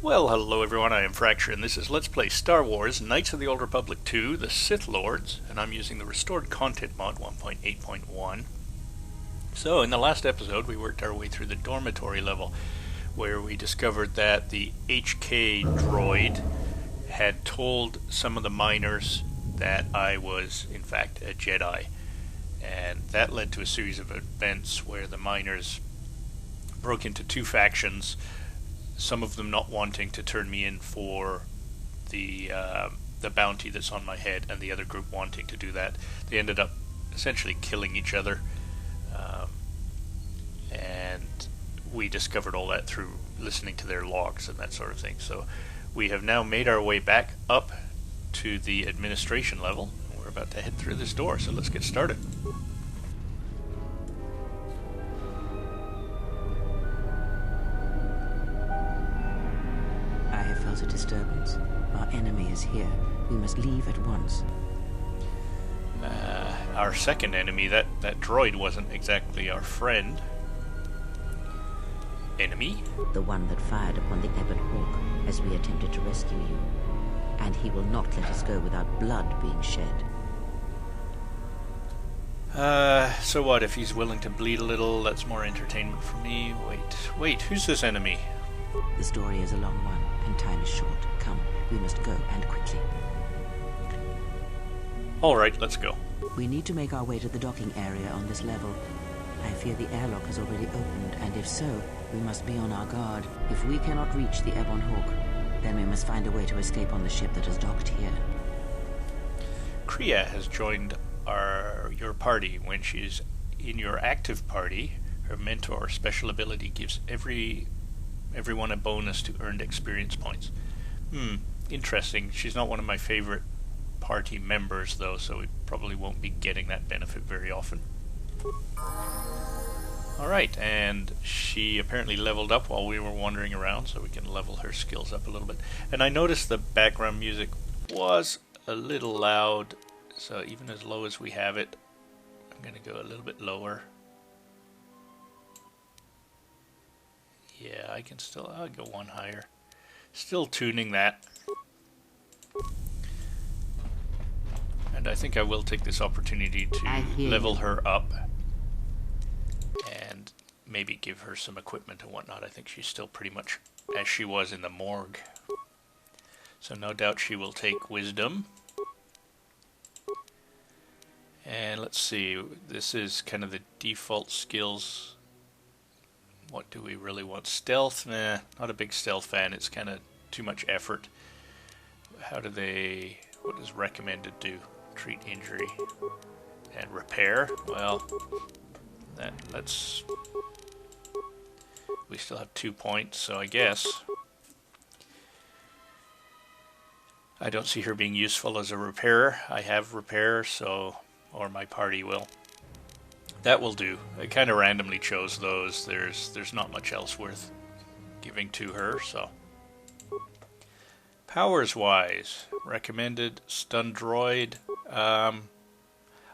Well, hello everyone, I am Fracture, and this is Let's Play Star Wars Knights of the Old Republic 2, The Sith Lords, and I'm using the Restored Content mod 1.8.1. So, in the last episode, we worked our way through the dormitory level, where we discovered that the HK droid had told some of the miners that I was, in fact, a Jedi. And that led to a series of events where the miners broke into two factions, some of them not wanting to turn me in for the bounty that's on my head, and the other group wanting to do that. They ended up essentially killing each other, and we discovered all that through listening to their logs and that sort of thing. So we have now made our way back up to the administration level, and we're about to head through this door, so let's get started. A disturbance. Our enemy is here. We must leave at once. Our second enemy, that droid, wasn't exactly our friend. Enemy? The one that fired upon the Ebon Hawk as we attempted to rescue you. And he will not let us go without blood being shed. So what, if he's willing to bleed a little, that's more entertainment for me. Wait, who's this enemy? The story is a long one, and time is short. Come, we must go, and quickly. Alright, let's go. We need to make our way to the docking area on this level. I fear the airlock has already opened, and if so, we must be on our guard. If we cannot reach the Ebon Hawk, then we must find a way to escape on the ship that is docked here. Kreia has joined your party. When she's in your active party, her mentor special ability gives everyone a bonus to earned experience points. Interesting. She's not one of my favorite party members, though, so we probably won't be getting that benefit very often. Alright, and she apparently leveled up while we were wandering around, so we can level her skills up a little bit. And I noticed the background music was a little loud, so even as low as we have it, I'm going to go a little bit lower. Yeah, I'll go one higher. Still tuning that. And I think I will take this opportunity to level her up and maybe give her some equipment and whatnot. I think she's still pretty much as she was in the morgue. So no doubt she will take wisdom. And let's see, this is kind of the default skills. What do we really want? Stealth? Nah, not a big stealth fan. It's kind of too much effort. What does recommended do? Treat injury. And repair? Well, we still have 2 points, so I guess I don't see her being useful as a repairer. I have repair, or my party will. That will do. I kind of randomly chose those. There's not much else worth giving to her, so. Powers wise, recommended stun droid. I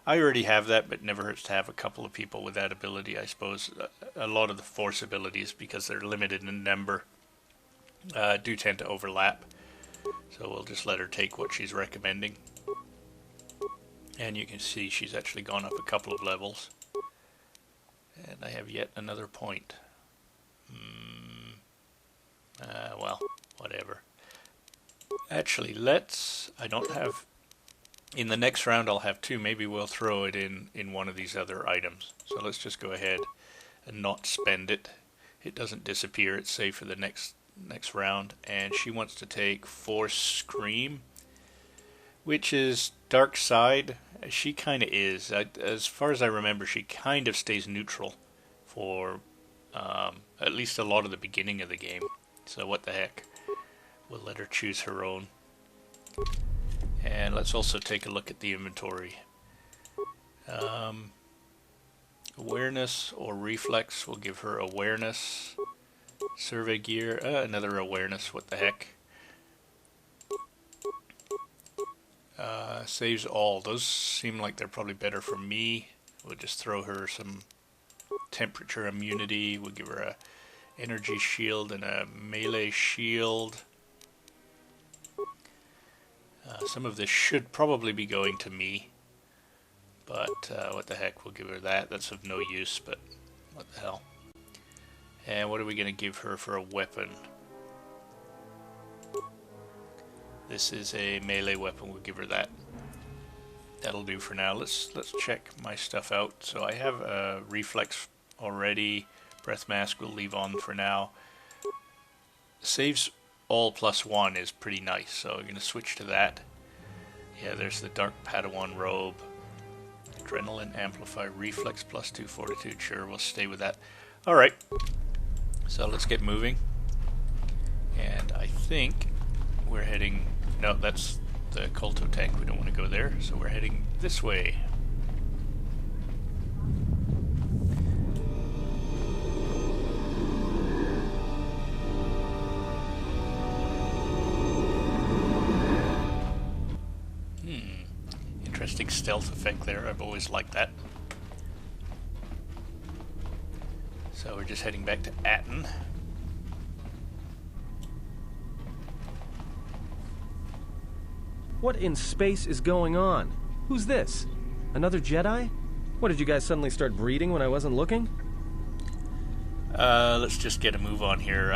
already have that, but never hurts to have a couple of people with that ability, I suppose. A lot of the force abilities, because they're limited in number, do tend to overlap. So we'll just let her take what she's recommending. And you can see she's actually gone up a couple of levels. And I have yet another point. Well, whatever. Actually, in the next round I'll have two. Maybe we'll throw it in one of these other items. So let's just go ahead and not spend it. It doesn't disappear. It's safe for the next round. And she wants to take Force Scream, which is dark side. She kind of is. As far as I remember, she kind of stays neutral for at least a lot of the beginning of the game. So what the heck. We'll let her choose her own. And let's also take a look at the inventory. Awareness or reflex. We'll give her awareness. Survey gear. Another awareness. What the heck. Saves all. Those seem like they're probably better for me. We'll just throw her some temperature immunity. We'll give her a energy shield and a melee shield. Some of this should probably be going to me, but what the heck, we'll give her that. That's of no use, but what the hell. And what are we going to give her for a weapon? This is a melee weapon, we'll give her that. That'll do for now. Let's check my stuff out. So I have a reflex already. Breath mask we'll leave on for now. Saves all +1 is pretty nice, so we're going to switch to that. Yeah, there's the Dark Padawan robe. Adrenaline amplify, reflex +2 fortitude. Sure, we'll stay with that. Alright, so let's get moving. And I think we're heading... No, that's the Kolto tank. We don't want to go there, so we're heading this way. Interesting stealth effect there. I've always liked that. So we're just heading back to Atton. What in space is going on? Who's this? Another Jedi? What, did you guys suddenly start breeding when I wasn't looking? Let's just get a move on here.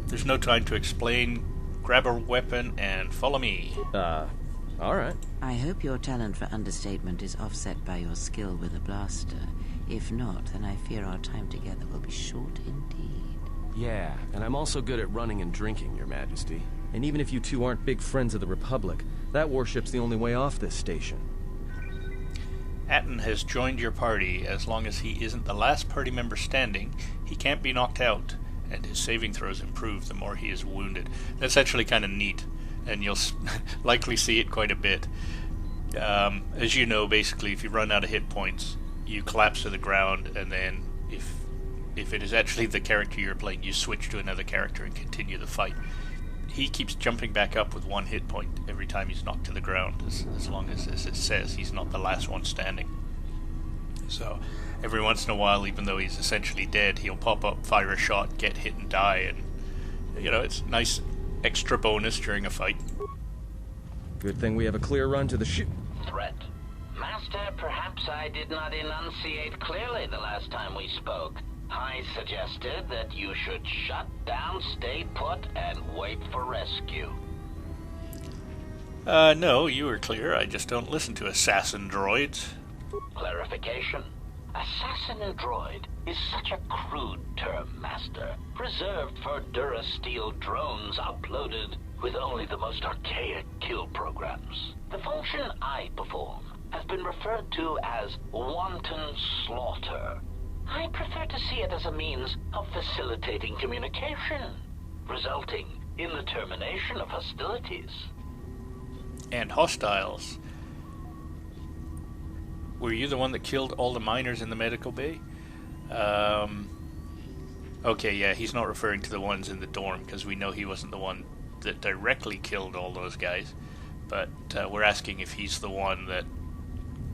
There's no time to explain. Grab a weapon and follow me. Alright. I hope your talent for understatement is offset by your skill with a blaster. If not, then I fear our time together will be short indeed. Yeah, and I'm also good at running and drinking, Your Majesty. And even if you two aren't big friends of the Republic, that warship's the only way off this station. Atton has joined your party. As long as he isn't the last party member standing, he can't be knocked out, and his saving throws improve the more he is wounded. That's actually kind of neat, and you'll likely see it quite a bit. As you know, basically, if you run out of hit points, you collapse to the ground, and then if it is actually the character you're playing, you switch to another character and continue the fight. He keeps jumping back up with 1 hit point every time he's knocked to the ground, as long as it says he's not the last one standing. So every once in a while, even though he's essentially dead, he'll pop up, fire a shot, get hit and die, and you know, it's nice extra bonus during a fight. Good thing we have a clear run to the ship. Threat. Master, perhaps I did not enunciate clearly the last time we spoke. I suggested that you should shut down, stay put, and wait for rescue. No, you were clear. I just don't listen to assassin droids. Clarification. Assassin droid is such a crude term, Master, reserved for Durasteel drones uploaded with only the most archaic kill programs. The function I perform has been referred to as wanton slaughter. I prefer to see it as a means of facilitating communication, resulting in the termination of hostilities. And hostiles. Were you the one that killed all the miners in the medical bay? Okay, yeah, he's not referring to the ones in the dorm, because we know he wasn't the one that directly killed all those guys. But we're asking if he's the one that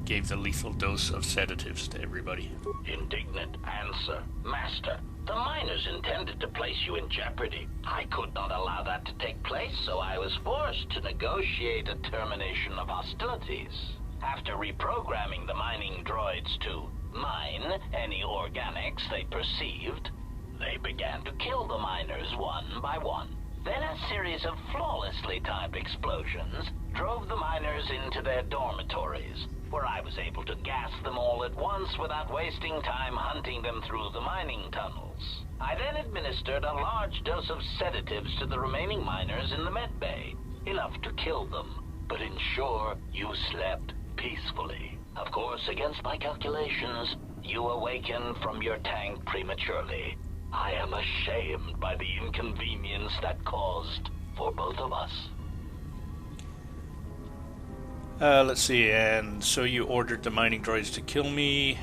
gave the lethal dose of sedatives to everybody. Indignant answer. Master, the miners intended to place you in jeopardy. I could not allow that to take place, so I was forced to negotiate a termination of hostilities. After reprogramming the mining droids to mine any organics they perceived, they began to kill the miners one by one. Then a series of flawlessly timed explosions drove the miners into their dormitories, where I was able to gas them all at once without wasting time hunting them through the mining tunnels. I then administered a large dose of sedatives to the remaining miners in the med bay, enough to kill them, but ensure you slept peacefully. Of course, against my calculations, you awakened from your tank prematurely. I am ashamed by the inconvenience that caused for both of us. Let's see, and so you ordered the mining droids to kill me.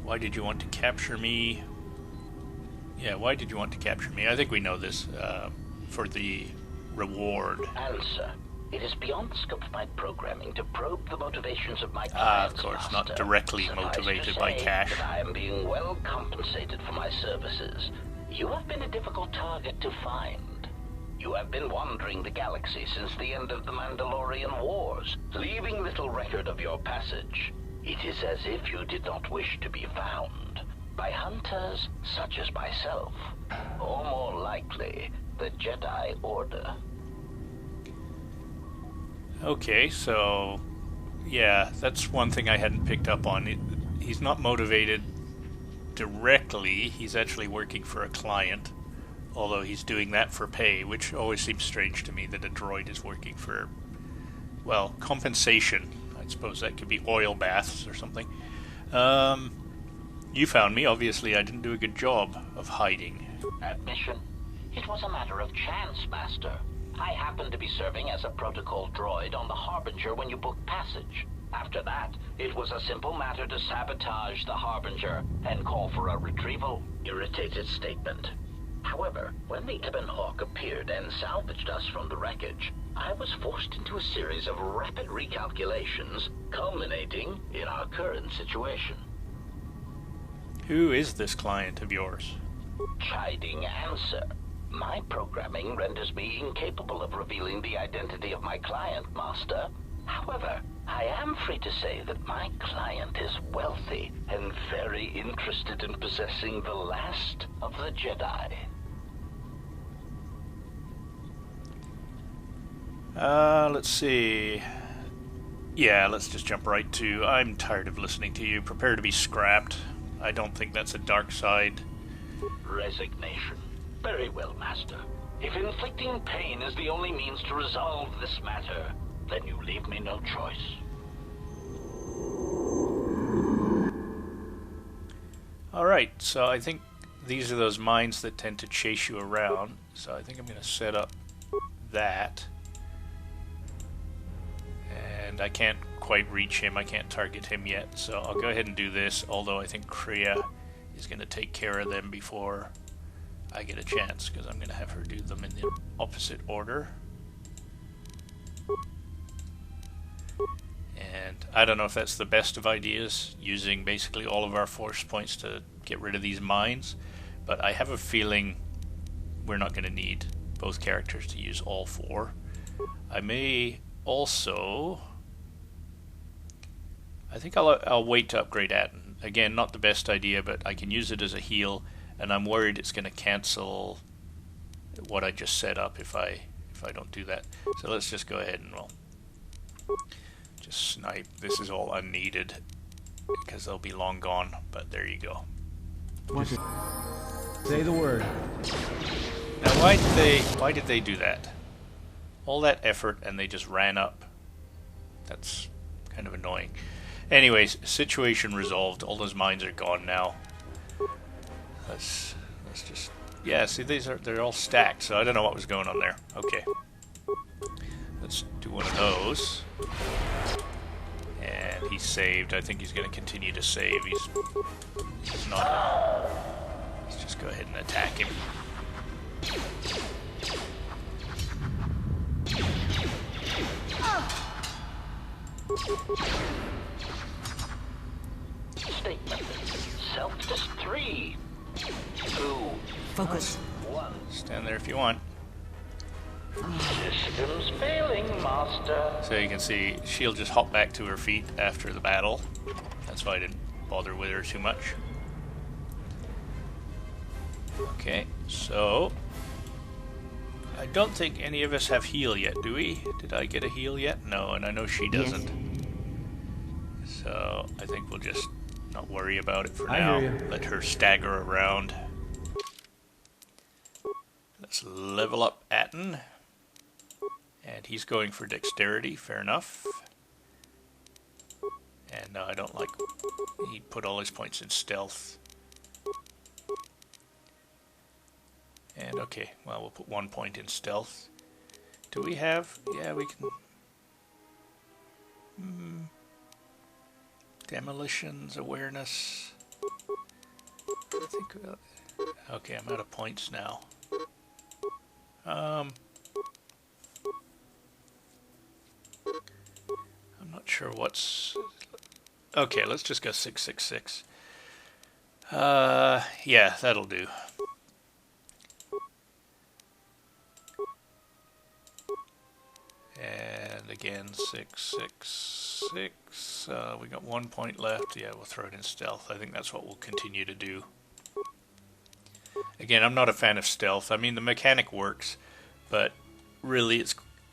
Why did you want to capture me? Yeah, why did you want to capture me? I think we know this, for the reward. Answer. It is beyond the scope of my programming to probe the motivations of my clients, of course, Master. not directly Suffice motivated to by say cash. that I am being well compensated for my services. You have been a difficult target to find. You have been wandering the galaxy since the end of the Mandalorian Wars, leaving little record of your passage. It is as if you did not wish to be found by hunters such as myself, or more likely, the Jedi Order. Okay, so yeah, that's one thing I hadn't picked up on. He's not motivated directly, he's actually working for a client, although he's doing that for pay, which always seems strange to me that a droid is working for, well, compensation. I suppose that could be oil baths or something. You found me. Obviously I didn't do a good job of hiding. Admission? It was a matter of chance, Master. I happened to be serving as a protocol droid on the Harbinger when you booked passage. After that, it was a simple matter to sabotage the Harbinger and call for a retrieval. Irritated statement. However, when the Ebon Hawk appeared and salvaged us from the wreckage, I was forced into a series of rapid recalculations, culminating in our current situation. Who is this client of yours? Chiding answer. My programming renders me incapable of revealing the identity of my client, Master. However, I am free to say that my client is wealthy and very interested in possessing the last of the Jedi. Let's see. Yeah, let's just jump right to, I'm tired of listening to you. Prepare to be scrapped. I don't think that's a dark side. Resignation. Very well, Master. If inflicting pain is the only means to resolve this matter, then you leave me no choice. Alright, so I think these are those mines that tend to chase you around. So I think I'm going to set up that. And I can't quite reach him, I can't target him yet. So I'll go ahead and do this, although I think Kreia is going to take care of them before I get a chance, because I'm going to have her do them in the opposite order. And I don't know if that's the best of ideas, using basically all of our force points to get rid of these mines, but I have a feeling we're not going to need both characters to use all four. I may also... I think I'll wait to upgrade Atton. Again, not the best idea, but I can use it as a heal, and I'm worried it's going to cancel what I just set up if I don't do that. So let's just go ahead and we'll just snipe. This is all unneeded because they'll be long gone, but there you go. Say the word. Now why did they do that? All that effort and they just ran up. That's kind of annoying. Anyways, situation resolved. All those mines are gone now. Let's just, yeah, see, they're all stacked, so I don't know what was going on there. Okay. Let's do one of those. And he's saved. I think he's going to continue to save. He's not. Let's just go ahead and attack him. Statement. Self-dist 3, 2, Focus. 1. Stand there if you want. Systems failing, Master. So you can see she'll just hop back to her feet after the battle. That's why I didn't bother with her too much. Okay, so I don't think any of us have heal yet, do we? Did I get a heal yet? No, and I know she doesn't. Yes. So I think we'll just not worry about it for I now. hear you. Let her stagger around. Let's level up Atton. And he's going for dexterity, fair enough. And no, I don't like... He put all his points in stealth. And okay, well, we'll put 1 point in stealth. Do we have... Yeah, we can... Demolitions, awareness... I think... Okay, I'm out of points now. I'm not sure what's... Okay, let's just go 666. Yeah, that'll do. again. 6, 6, 6. We got 1 point left. Yeah, we'll throw it in stealth. I think that's what we'll continue to do. Again, I'm not a fan of stealth. I mean, the mechanic works, but really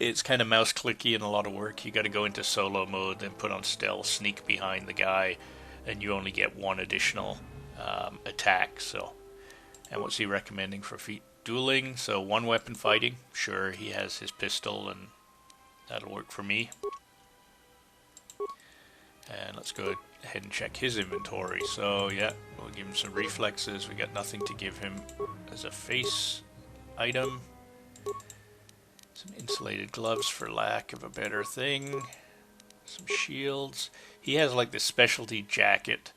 it's kind of mouse clicky and a lot of work. You got to go into solo mode, then put on stealth, sneak behind the guy, and you only get one additional attack. So, and what's he recommending for feat? Dueling, so one weapon fighting. Sure, he has his pistol, and that'll work for me. And let's go ahead and check his inventory. So yeah, we'll give him some reflexes. We got nothing to give him as a face item. Some insulated gloves for lack of a better thing. Some shields. He has like this specialty jacket,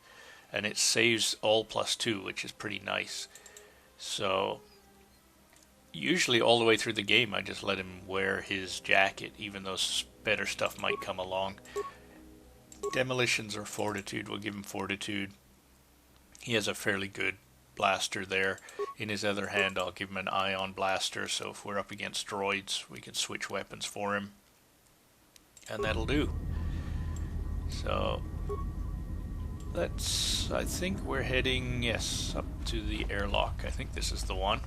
and it saves all +2, which is pretty nice. So usually all the way through the game I just let him wear his jacket, even though better stuff might come along. Demolitions or fortitude, we'll give him fortitude. He has a fairly good blaster there. In his other hand I'll give him an ion blaster, so if we're up against droids we can switch weapons for him. And that'll do. So I think we're heading, yes, up to the airlock. I think this is the one.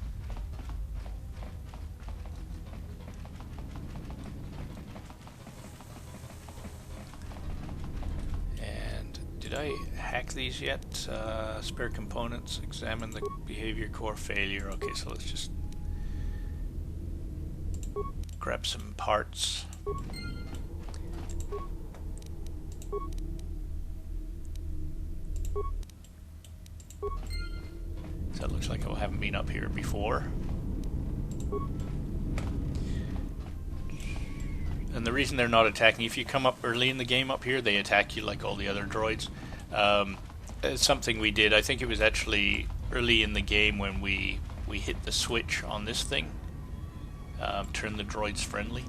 Did I hack these yet? Spare components, examine the behavior core failure. Okay, so let's just grab some parts. So it looks like I haven't been up here before. And the reason they're not attacking, if you come up early in the game up here, they attack you like all the other droids. It's something we did. I think it was actually early in the game when we hit the switch on this thing. Turn the droids friendly.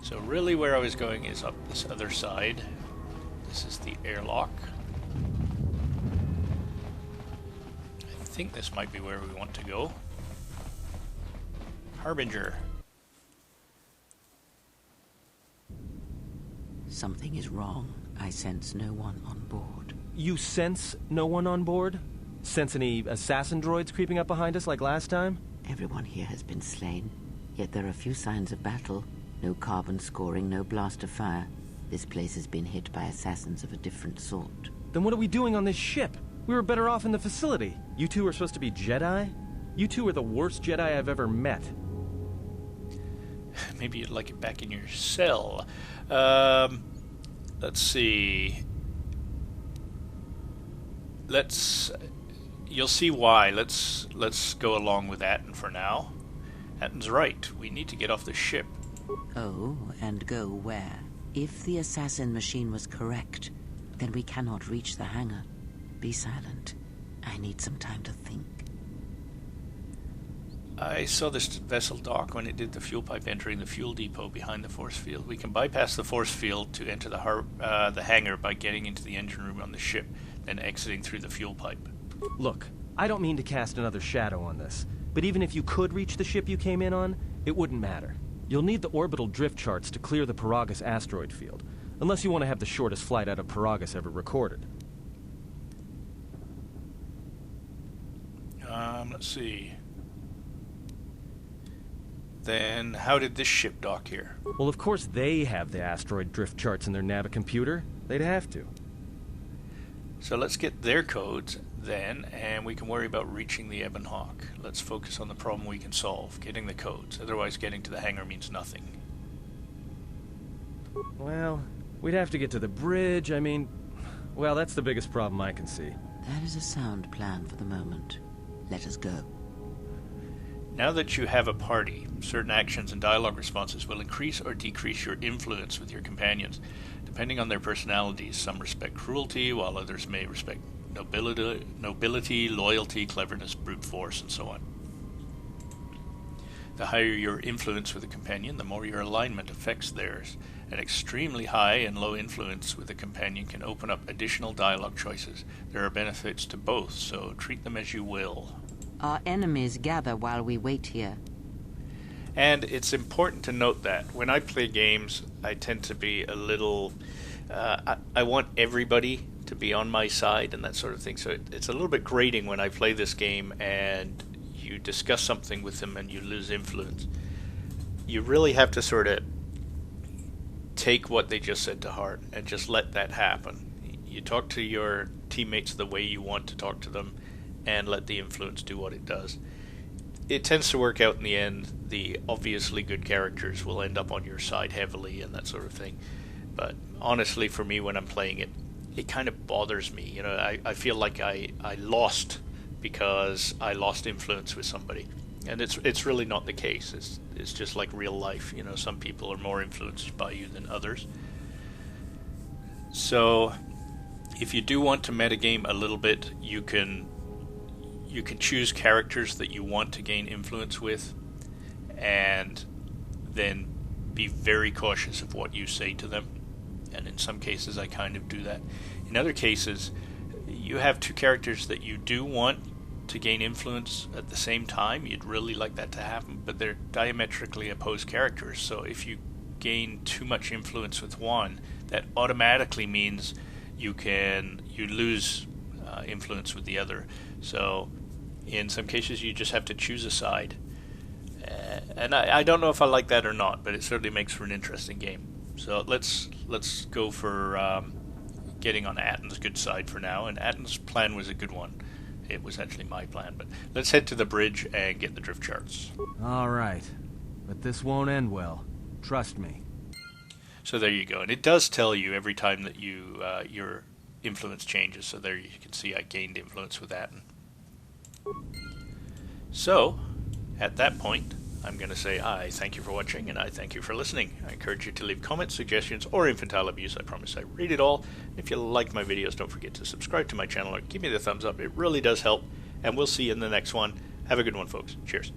So really where I was going is up this other side. This is the airlock. I think this might be where we want to go. Harbinger. Something is wrong. I sense no one on board. You sense no one on board? Sense any assassin droids creeping up behind us like last time? Everyone here has been slain, yet there are few signs of battle. No carbon scoring, no blast of fire. This place has been hit by assassins of a different sort. Then what are we doing on this ship? We were better off in the facility. You two are supposed to be Jedi? You two are the worst Jedi I've ever met. Maybe you'd like it back in your cell. Let's see. You'll see why. Let's go along with Atton for now. Atton's right. We need to get off the ship. Oh, and go where? If the assassin machine was correct, then we cannot reach the hangar. Be silent. I need some time to think. I saw this vessel dock when it did the fuel pipe entering the fuel depot behind the force field. We can bypass the force field to enter the hangar by getting into the engine room on the ship, then exiting through the fuel pipe. Look, I don't mean to cast another shadow on this, but even if you could reach the ship you came in on, it wouldn't matter. You'll need the orbital drift charts to clear the Paragus asteroid field, unless you want to have the shortest flight out of Paragus ever recorded. Let's see. Then how did this ship dock here? Well, of course they have the asteroid drift charts in their Navicomputer. They'd have to. So let's get their codes then, and we can worry about reaching the Ebon Hawk. Let's focus on the problem we can solve, getting the codes. Otherwise getting to the hangar means nothing. Well, we'd have to get to the bridge. I mean, well, that's the biggest problem I can see. That is a sound plan for the moment. Let us go. Now that you have a party, certain actions and dialogue responses will increase or decrease your influence with your companions, depending on their personalities. Some respect cruelty, while others may respect nobility, loyalty, cleverness, brute force, and so on. The higher your influence with a companion, the more your alignment affects theirs. An extremely high and low influence with a companion can open up additional dialogue choices. There are benefits to both, so treat them as you will. Our enemies gather while we wait here. And it's important to note that when I play games, I tend to be a little... I want everybody to be on my side and that sort of thing. So it's a little bit grating when I play this game and you discuss something with them and you lose influence. You really have to sort of take what they just said to heart and just let that happen. You talk to your teammates the way you want to talk to them and let the influence do what it does. It tends to work out in the end. The obviously good characters will end up on your side heavily and that sort of thing. But honestly, for me, when I'm playing it, it kind of bothers me. You know, I feel like I lost because I lost influence with somebody. And it's really not the case. It's just like real life. You know, some people are more influenced by you than others. So if you do want to metagame a little bit, you can choose characters that you want to gain influence with, and then be very cautious of what you say to them. And in some cases I kind of do that. In other cases, you have two characters that you do want to gain influence at the same time. You'd really like that to happen, but they're diametrically opposed characters. So if you gain too much influence with one, that automatically means you lose influence with the other. So in some cases you just have to choose a side. And I don't know if I like that or not, but it certainly makes for an interesting game. So let's go for getting on Atton's good side for now. And Atton's plan was a good one. It was actually my plan, but let's head to the bridge and get the drift charts. All right, but this won't end well. Trust me. So there you go, and it does tell you every time that you your influence changes. So there you can see I gained influence with Atton. So at that point, I'm going to say I thank you for watching, and I thank you for listening. I encourage you to leave comments, suggestions, or infantile abuse. I promise I read it all. If you like my videos, don't forget to subscribe to my channel or give me the thumbs up. It really does help, and we'll see you in the next one. Have a good one, folks. Cheers.